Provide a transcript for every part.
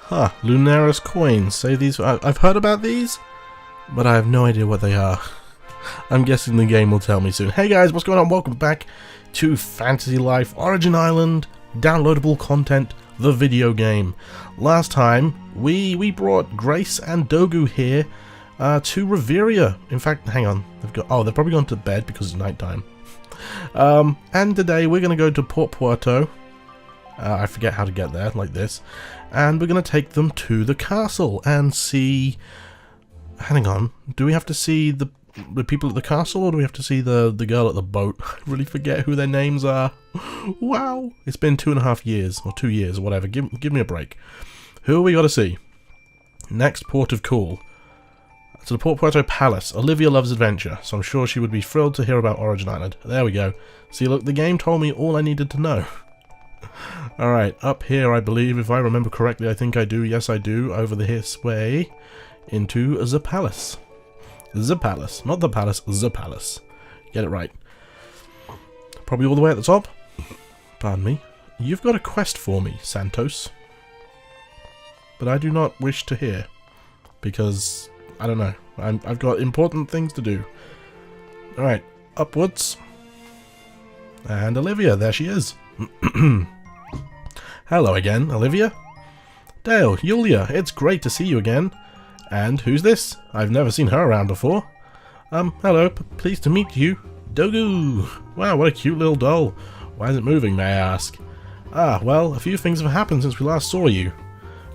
Huh, Lunaris coins. Say these. I've heard about these, but I have no idea what they are. I'm guessing the game will tell me soon. Hey guys, what's going on? Welcome back to Fantasy Life Origin Island downloadable content, the video game. Last time we brought Grace and Dogu here to Riveria. In fact, hang on, they've probably gone to bed because it's nighttime. And today we're gonna go to Port Puerto. I forget how to get there, like this, and we're gonna take them to the castle and see. Hang on, do we have to see the people at the castle, or do we have to see the girl at the boat? I really forget who their names are. Wow, it's been 2.5 years, or 2 years, or whatever. Give me a break. Who we got to see? Next port of call. To the Port Puerto Palace. Olivia loves adventure, so I'm sure she would be thrilled to hear about Origin Island. There we go. See, look, the game told me all I needed to know. Alright, up here, I believe, if I remember correctly, I think I do, yes I do, over this way, into the palace. The palace, not the palace, the palace. Get it right. Probably all the way at the top. Pardon me. You've got a quest for me, Santos. But I do not wish to hear, because I don't know. I've got important things to do. Alright, upwards. And Olivia, there she is. Hello again, Olivia. Dale, Julia, it's great to see you again. And who's this? I've never seen her around before. Hello, pleased to meet you. Dogu! Wow, what a cute little doll. Why is it moving, may I ask? Ah, well, a few things have happened since we last saw you.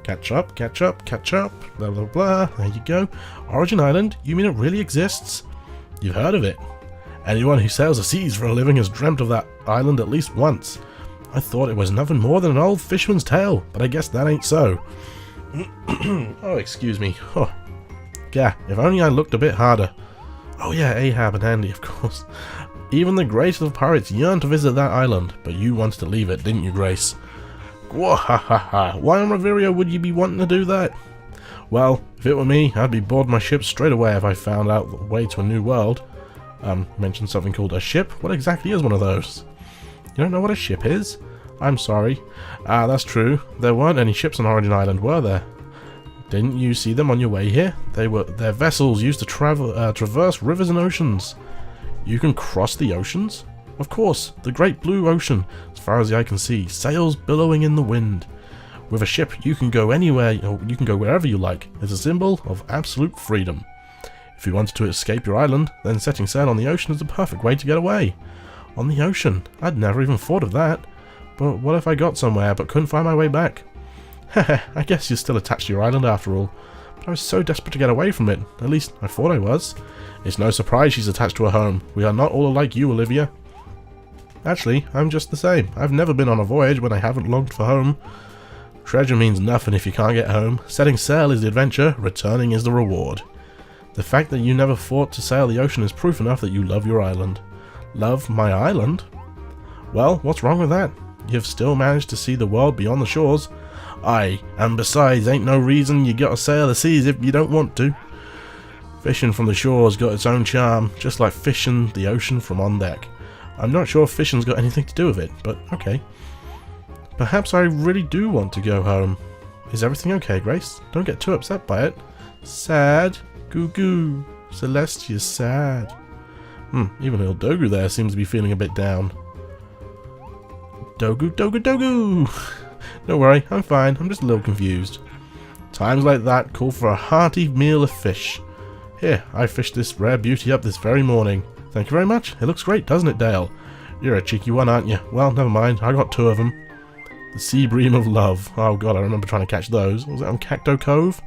Catch up, catch up, catch up, blah blah blah, there you go. Origin Island, you mean it really exists? You've heard of it. Anyone who sails the seas for a living has dreamt of that island at least once. I thought it was nothing more than an old fisherman's tale, but I guess that ain't so. Oh, excuse me. Oh. Yeah, if only I looked a bit harder. Oh yeah, Ahab and Andy, of course. Even the greatest of pirates yearned to visit that island, but you wanted to leave it, didn't you, Grace? Whoa-ha-ha-ha. Why on Riveria would you be wanting to do that? Well, if it were me, I'd be board my ship straight away if I found out the way to a new world. Mentioned something called a ship? What exactly is one of those? You don't know what a ship is? I'm sorry. Ah, that's true. There weren't any ships on Origin Island, were there? Didn't you see them on your way here? Their vessels used to traverse rivers and oceans. You can cross the oceans? Of course, the great blue ocean, as far as the eye can see, sails billowing in the wind. With a ship, you can go anywhere, or you can go wherever you like. It's a symbol of absolute freedom. If you wanted to escape your island, then setting sail on the ocean is the perfect way to get away. On the ocean? I'd never even thought of that. But what if I got somewhere but couldn't find my way back? Heh, I guess you're still attached to your island after all. But I was so desperate to get away from it. At least, I thought I was. It's no surprise she's attached to her home. We are not all like you, Olivia. Actually, I'm just the same. I've never been on a voyage when I haven't longed for home. Treasure means nothing if you can't get home. Setting sail is the adventure, returning is the reward. The fact that you never thought to sail the ocean is proof enough that you love your island. Love my island? Well, what's wrong with that? You've still managed to see the world beyond the shores. Aye, and besides, ain't no reason you gotta sail the seas if you don't want to. Fishing from the shores got its own charm, just like fishing the ocean from on deck. I'm not sure if fishing's got anything to do with it, but okay. Perhaps I really do want to go home. Is everything okay, Grace? Don't get too upset by it. Sad. Goo goo. Celestia's sad. Even little Dogu there seems to be feeling a bit down. Dogu, Dogu, Dogu! Don't worry, I'm fine, I'm just a little confused. Times like that call for a hearty meal of fish. Here, I fished this rare beauty up this very morning. Thank you very much, it looks great, doesn't it, Dale? You're a cheeky one, aren't you? Well, never mind, I got 2 of them. The Sea Bream of Love. Oh god, I remember trying to catch those. Was it on Cacto Cove?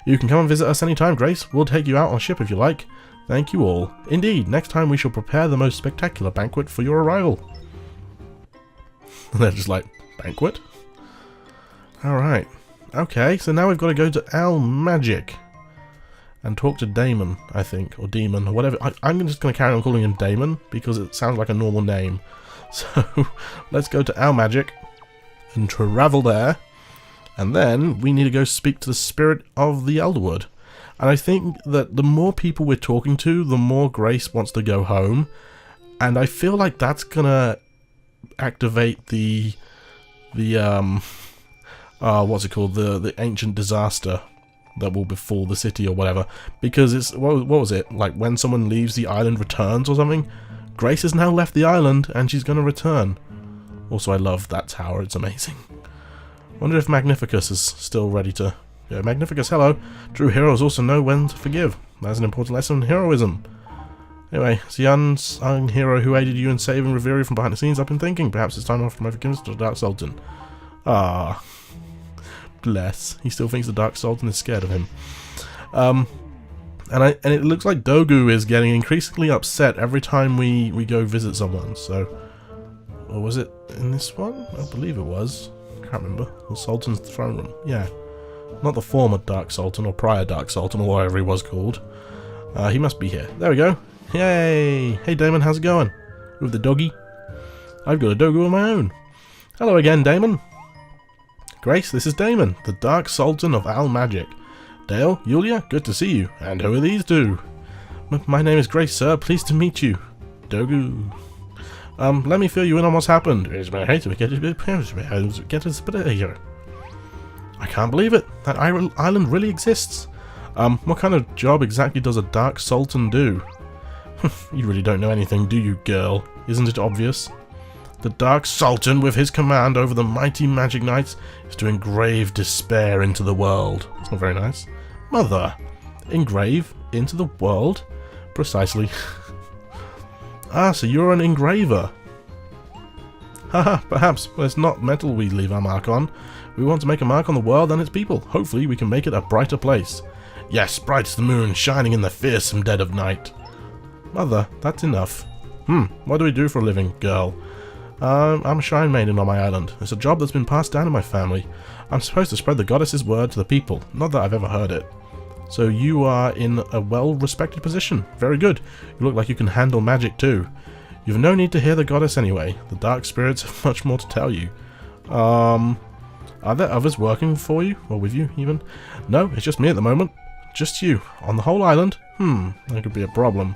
You can come and visit us anytime, Grace. We'll take you out on a ship if you like. Thank you all. Indeed, next time we shall prepare the most spectacular banquet for your arrival. And they're just like, banquet? Alright. Okay, so now we've got to go to Al Magic and talk to Daemon, I think, or Demon, or whatever. I'm just going to carry on calling him Daemon because it sounds like a normal name. So, let's go to Al Magic and travel there. And then we need to go speak to the spirit of the Elderwood. And I think that the more people we're talking to, the more Grace wants to go home. And I feel like that's gonna activate the what's it called? The ancient disaster that will befall the city or whatever. Because it's, what was it? Like when someone leaves the island returns or something? Grace has now left the island and she's going to return. Also, I love that tower. It's amazing. Wonder if Magnificus is still ready to... Yeah, Magnificus, hello. True heroes also know when to forgive. That's an important lesson in heroism. Anyway, as the unsung hero who aided you in saving Reveria from behind the scenes, I've been thinking perhaps it's time to offer my forgiveness to the Dark Sultan. Ah, bless. He still thinks the Dark Sultan is scared of him. And it looks like Dogu is getting increasingly upset every time we go visit someone. So, or was it in this one? I believe it was. I can't remember. The Sultan's throne room. Yeah, not the former Dark Sultan or prior Dark Sultan or whatever he was called. He must be here. There we go. Yay! Hey Daemon, how's it going? With the doggy? I've got a Dogu of my own. Hello again, Daemon. Grace, this is Daemon, the Dark Sultan of Al Magic. Dale, Julia, good to see you. And who are these two? My name is Grace, sir. Pleased to meet you. Dogu. Let me fill you in on what's happened. I can't believe it. That island really exists. What kind of job exactly does a Dark Sultan do? You really don't know anything, do you, girl? Isn't it obvious? The Dark Sultan, with his command over the mighty magic knights, is to engrave despair into the world. That's not very nice. Mother! Engrave into the world? Precisely. Ah, so you're an engraver. Haha, perhaps. But it's not metal we leave our mark on. We want to make a mark on the world and its people. Hopefully we can make it a brighter place. Yes, bright as the moon, shining in the fearsome dead of night. Mother, that's enough. What do we do for a living, girl? I'm a shrine maiden on my island. It's a job that's been passed down in my family. I'm supposed to spread the goddess's word to the people. Not that I've ever heard it. So you are in a well-respected position. Very good. You look like you can handle magic too. You've no need to hear the goddess anyway. The dark spirits have much more to tell you. Are there others working for you? Or with you, even? No, it's just me at the moment. Just you. On the whole island? That could be a problem.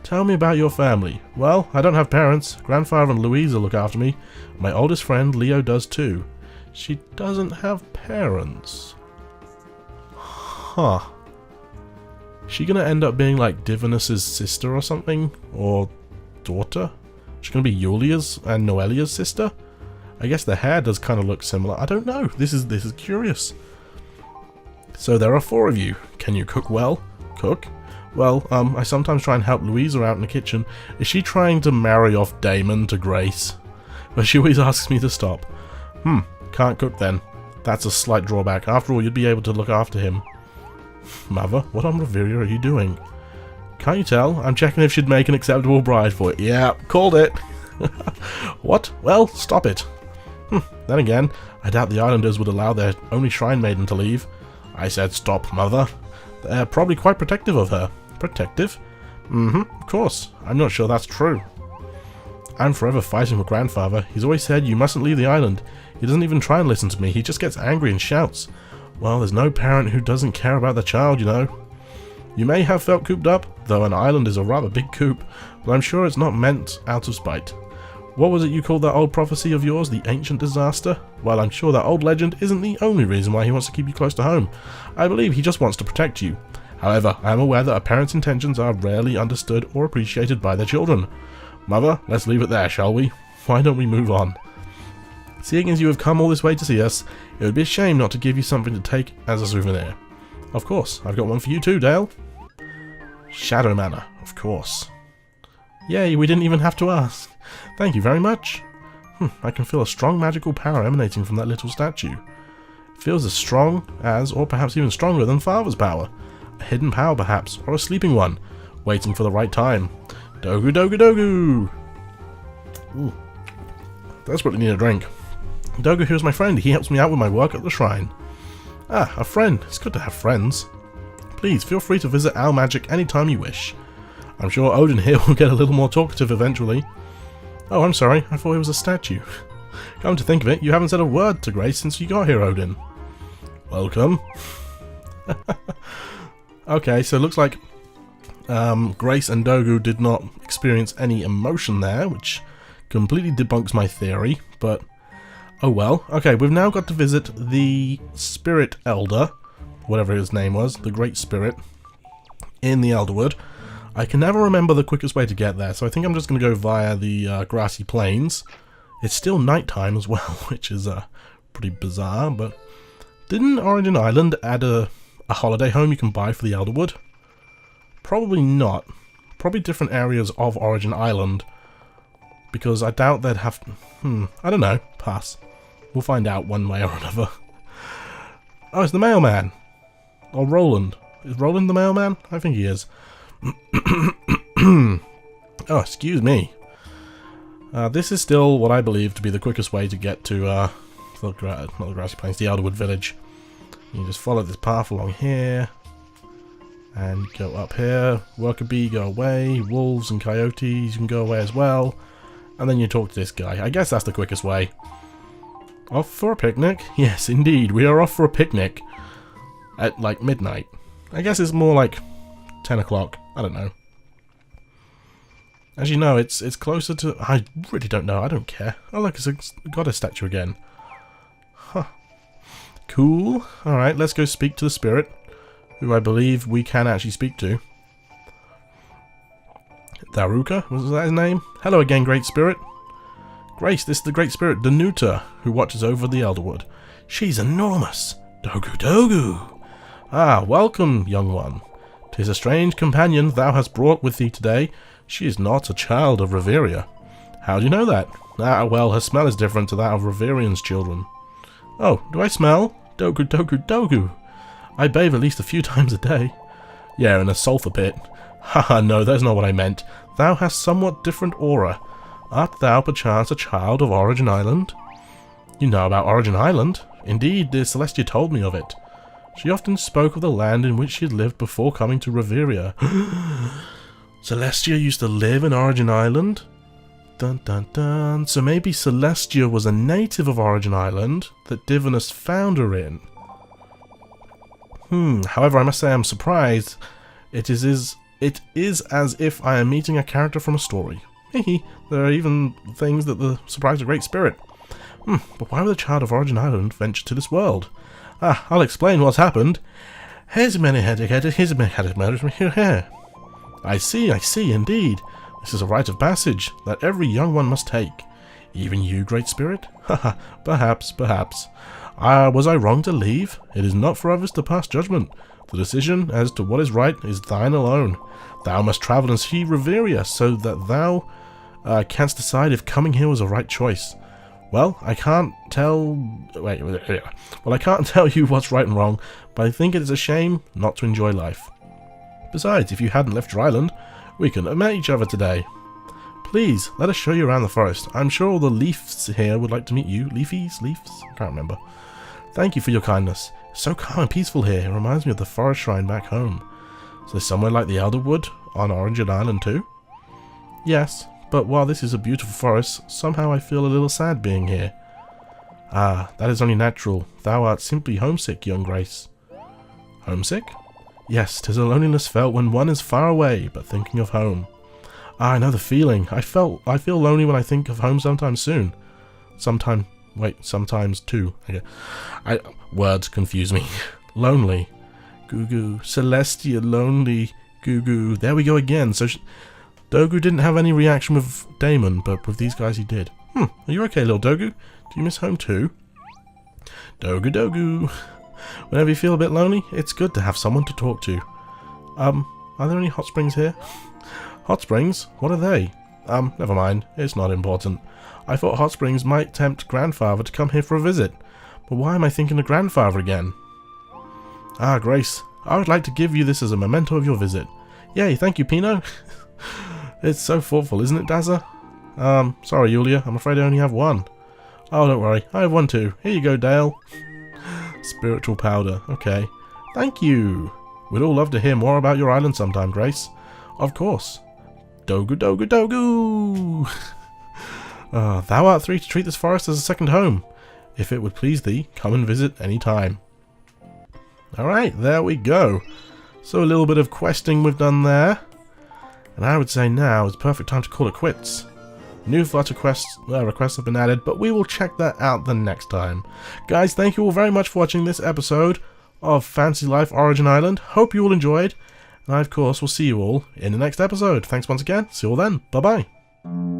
Tell me about your family. Well, I don't have parents. Grandfather and Louisa look after me. My oldest friend, Leo, does too. She doesn't have parents. Huh. Is she gonna end up being like Divinus's sister or something? Or daughter? She's gonna be Julia's and Noelia's sister? I guess the hair does kind of look similar. I don't know. This is curious. So there are 4 of you. Can you cook well? Cook? Well, I sometimes try and help Louisa out in the kitchen. Is she trying to marry off Daemon to Grace? But she always asks me to stop. Can't cook then. That's a slight drawback. After all, you'd be able to look after him. Mother, what on Reveria are you doing? Can't you tell? I'm checking if she'd make an acceptable bride for it. Yeah, called it. What? Well, stop it. Then again, I doubt the islanders would allow their only shrine maiden to leave. I said stop, Mother. They're probably quite protective of her. Protective? Of course. I'm not sure that's true. I'm forever fighting with Grandfather. He's always said you mustn't leave the island. He doesn't even try and listen to me. He just gets angry and shouts. Well, there's no parent who doesn't care about their child, you know. You may have felt cooped up, though an island is a rather big coop, but I'm sure it's not meant out of spite. What was it you called that old prophecy of yours, the ancient disaster? Well, I'm sure that old legend isn't the only reason why he wants to keep you close to home. I believe he just wants to protect you. However, I am aware that a parent's intentions are rarely understood or appreciated by their children. Mother, let's leave it there, shall we? Why don't we move on? Seeing as you have come all this way to see us, it would be a shame not to give you something to take as a souvenir. Of course, I've got one for you too, Dale. Shadow Manor, of course. Yay, we didn't even have to ask. Thank you very much. I can feel a strong magical power emanating from that little statue. It feels as strong as, or perhaps even stronger than Father's power. A hidden power perhaps, or a sleeping one, waiting for the right time. Dogu dogu dogu! Ooh. Desperately need a drink. Dogu, here's my friend. He helps me out with my work at the shrine. Ah, a friend. It's good to have friends. Please, feel free to visit Al Magic anytime you wish. I'm sure Odin here will get a little more talkative eventually. Oh, I'm sorry. I thought it was a statue. Come to think of it, you haven't said a word to Grace since you got here, Odin. Welcome. Okay, so it looks like Grace and Dogu did not experience any emotion there, which completely debunks my theory, but Oh well. Okay, we've now got to visit the Spirit Elder, whatever his name was, the Great Spirit, in the Elderwood. I can never remember the quickest way to get there, so I think I'm just going to go via the grassy plains. It's still nighttime as well, which is pretty bizarre, but didn't Origin Island add a holiday home you can buy for the Elderwood? Probably not. Probably different areas of Origin Island, because I doubt they'd have... I don't know. Pass. We'll find out one way or another. Oh, it's the mailman. Or Roland. Is Roland the mailman? I think he is. Oh, excuse me. This is still what I believe to be the quickest way to get to, not the grassy plains, the Elderwood village. You just follow this path along here, and go up here. Worker bee, go away. Wolves and coyotes can go away as well. And then you talk to this guy. I guess that's the quickest way. Off for a picnic? Yes, indeed, we are off for a picnic. At, like, midnight. I guess it's more like 10 o'clock. I don't know. As you know, it's closer to... I really don't know. I don't care. Oh, look, it's a goddess statue again. Huh. Cool. Alright, let's go speak to the spirit, who I believe we can actually speak to. Daruka? Was that his name? Hello again, Great Spirit. Grace, this is the Great Spirit, Danuta, who watches over the Elderwood. She's enormous. Dogu Dogu. Ah, welcome, young one. 'Tis a strange companion thou hast brought with thee today. She is not a child of Riveria. How do you know that? Ah, well, her smell is different to that of Riverian's children. Oh, do I smell? Dogu Dogu Dogu. I bathe at least a few times a day. Yeah, in a sulphur pit. Haha, no, that's not what I meant. Thou hast somewhat different aura. Art thou perchance a child of Origin Island? You know about Origin Island? Indeed, the Celestia told me of it. She often spoke of the land in which she had lived before coming to Riveria. Celestia used to live in Origin Island? Dun dun dun. So maybe Celestia was a native of Origin Island that Divinus found her in. However, I must say I'm surprised. It is as if I am meeting a character from a story. Hehe, there are even things that surprise a Great Spirit. But why would a child of Origin Island venture to this world? Ah, I'll explain what's happened. I see, indeed. This is a rite of passage that every young one must take. Even you, Great Spirit? Haha, perhaps. Was I wrong to leave? It is not for others to pass judgment. The decision as to what is right is thine alone. Thou must travel and see Riveria, so that thou canst decide if coming here was a right choice. Well, I can't tell... I can't tell you what's right and wrong, but I think it is a shame not to enjoy life. Besides, if you hadn't left your island, we couldn't have met each other today. Please, let us show you around the forest. I'm sure all the leaves here would like to meet you. Leafies? Leaves? I can't remember. Thank you for your kindness. It's so calm and peaceful here. It reminds me of the forest shrine back home. So somewhere like the Elderwood on Origin Island too? Yes, but while this is a beautiful forest, somehow I feel a little sad being here. Ah, that is only natural. Thou art simply homesick, young Grace. Homesick? Yes, 'tis a loneliness felt when one is far away, but thinking of home. Ah, I know the feeling. I feel lonely when I think of home sometime soon. Sometimes too. Words confuse me. Lonely. Goo goo. Celestia, lonely. Goo goo. There we go again. So Dogu didn't have any reaction with Daemon, but with these guys he did. Are you okay, little Dogu? Do you miss home too? Dogu Dogu. Whenever you feel a bit lonely, it's good to have someone to talk to. Are there any hot springs here? Hot springs? What are they? Never mind. It's not important. I thought hot springs might tempt grandfather to come here for a visit. But why am I thinking of grandfather again? Ah, Grace. I would like to give you this as a memento of your visit. Yay, thank you, Pino. It's so thoughtful, isn't it, Dazza? Sorry, Julia. I'm afraid I only have one. Oh, don't worry. I have one too. Here you go, Dale. Spiritual powder. Okay. Thank you. We'd all love to hear more about your island sometime, Grace. Of course. Dogu Dogu Dogu! Thou art free to treat this forest as a second home. If it would please thee, come and visit any time. Alright, there we go. So a little bit of questing we've done there. And I would say now is the perfect time to call it quits. New flutter requests have been added, but we will check that out the next time. Guys, thank you all very much for watching this episode of Fantasy Life Origin Island. Hope you all enjoyed, and I of course will see you all in the next episode. Thanks once again. See you all then. Bye bye.